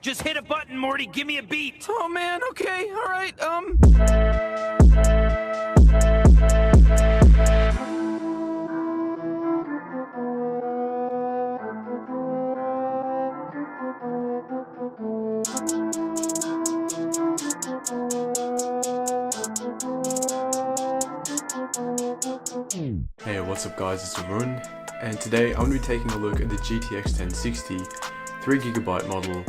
Just hit a button, Morty. Give me a beat. Oh man, okay, alright, Hey, what's up guys, it's Arun, and today I'm going to be taking a look at the GTX 1060 3GB model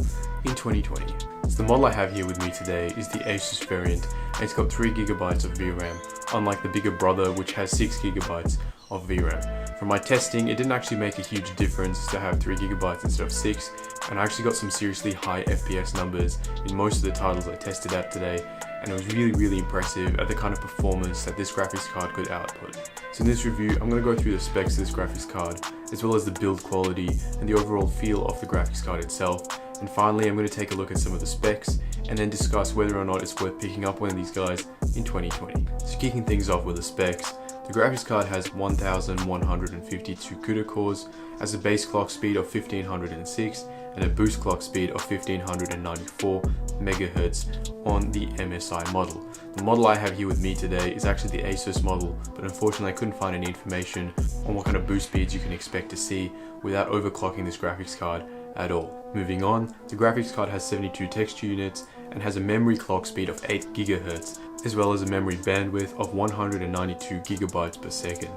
in 2020. So the model I have here with me today is the Asus variant, and it's got 3GB of VRAM, unlike the bigger brother which has 6GB of VRAM. From my testing, it didn't actually make a huge difference to have 3GB instead of 6, and I actually got some seriously high FPS numbers in most of the titles I tested out today, and it was really impressive at the kind of performance that this graphics card could output. So in this review, I'm going to go through the specs of this graphics card, as well as the build quality and the overall feel of the graphics card itself. And finally, I'm going to take a look at some of the specs, and then discuss whether or not it's worth picking up one of these guys in 2020. So kicking things off with the specs, the graphics card has 1152 CUDA cores, has a base clock speed of 1506, and a boost clock speed of 1594 MHz on the MSI model. The model I have here with me today is actually the Asus model, but unfortunately I couldn't find any information on what kind of boost speeds you can expect to see without overclocking this graphics card at all. Moving on, the graphics card has 72 texture units and has a memory clock speed of 8 GHz, as well as a memory bandwidth of 192 GB per second.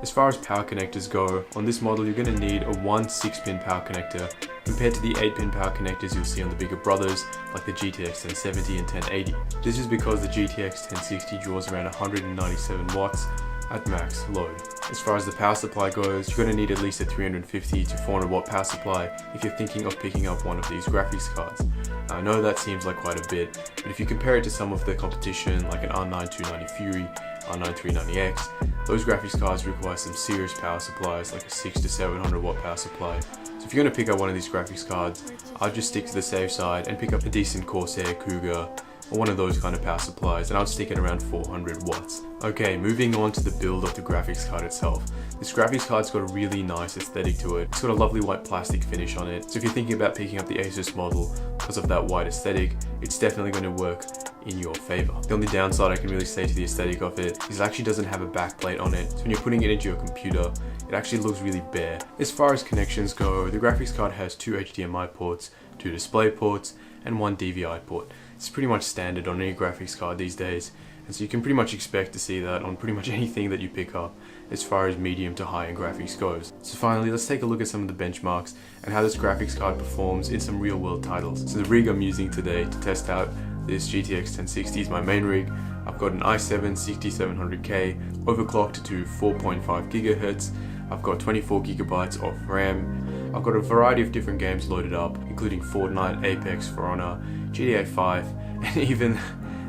As far as power connectors go, on this model you're going to need a 1 6-pin power connector compared to the 8-pin power connectors you'll see on the bigger brothers like the GTX 1070 and 1080. This is because the GTX 1060 draws around 197 watts at max load. As far as the power supply goes, you're going to need at least a 350 to 400 watt power supply if you're thinking of picking up one of these graphics cards. Now, I know that seems like quite a bit, but if you compare it to some of the competition like an R9 290 Fury, R9 390X, those graphics cards require some serious power supplies like a 600 to 700 watt power supply. So if you're going to pick up one of these graphics cards, I'd just stick to the safe side and pick up a decent Corsair, Cougar, or one of those kind of power supplies, and I'll stick it around 400 watts. Okay, moving on to the build of the graphics card itself. This graphics card's got a really nice aesthetic to it. It's got a lovely white plastic finish on it, so if you're thinking about picking up the Asus model because of that white aesthetic, it's definitely going to work in your favor. The only downside I can really say to the aesthetic of it is it actually doesn't have a backplate on it, so when you're putting it into your computer, it actually looks really bare. As far as connections go, the graphics card has 2 HDMI ports, 2 display ports, and 1 DVI port. It's pretty much standard on any graphics card these days, and so you can pretty much expect to see that on pretty much anything that you pick up as far as medium to high-end graphics goes. So finally, let's take a look at some of the benchmarks and how this graphics card performs in some real-world titles. So the rig I'm using today to test out this GTX 1060 is my main rig. I've got an i7 6700K overclocked to 4.5 GHz. I've got 24 GB of RAM. I've got a variety of different games loaded up, including Fortnite, Apex, For Honor, GTA 5, and even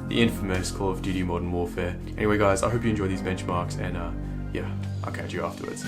the infamous Call of Duty Modern Warfare. Anyway guys, I hope you enjoy these benchmarks, and yeah, I'll catch you afterwards.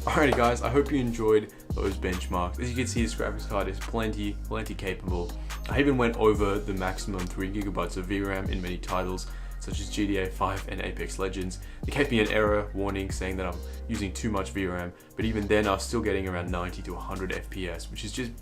Alrighty guys, I hope you enjoyed those benchmarks. As you can see, this graphics card is plenty capable. I even went over the maximum 3GB of VRAM in many titles, such as GTA 5 and Apex Legends. They gave me an error warning saying that I'm using too much VRAM, but even then I was still getting around 90 to 100 FPS, which is just...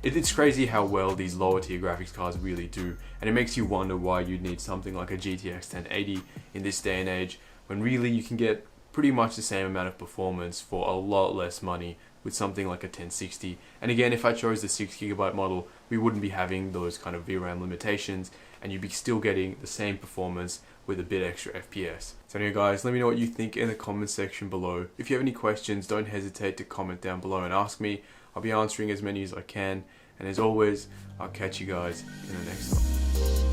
It's crazy how well these lower tier graphics cards really do, and it makes you wonder why you'd need something like a GTX 1080 in this day and age, when really you can get pretty much the same amount of performance for a lot less money with something like a 1060. And again, if I chose the 6GB model, we wouldn't be having those kind of VRAM limitations, and you'd be still getting the same performance with a bit extra FPS. So anyway guys, let me know what you think in the comment section below. If you have any questions, don't hesitate to comment down below and ask me. I'll be answering as many as I can, and as always, I'll catch you guys in the next one.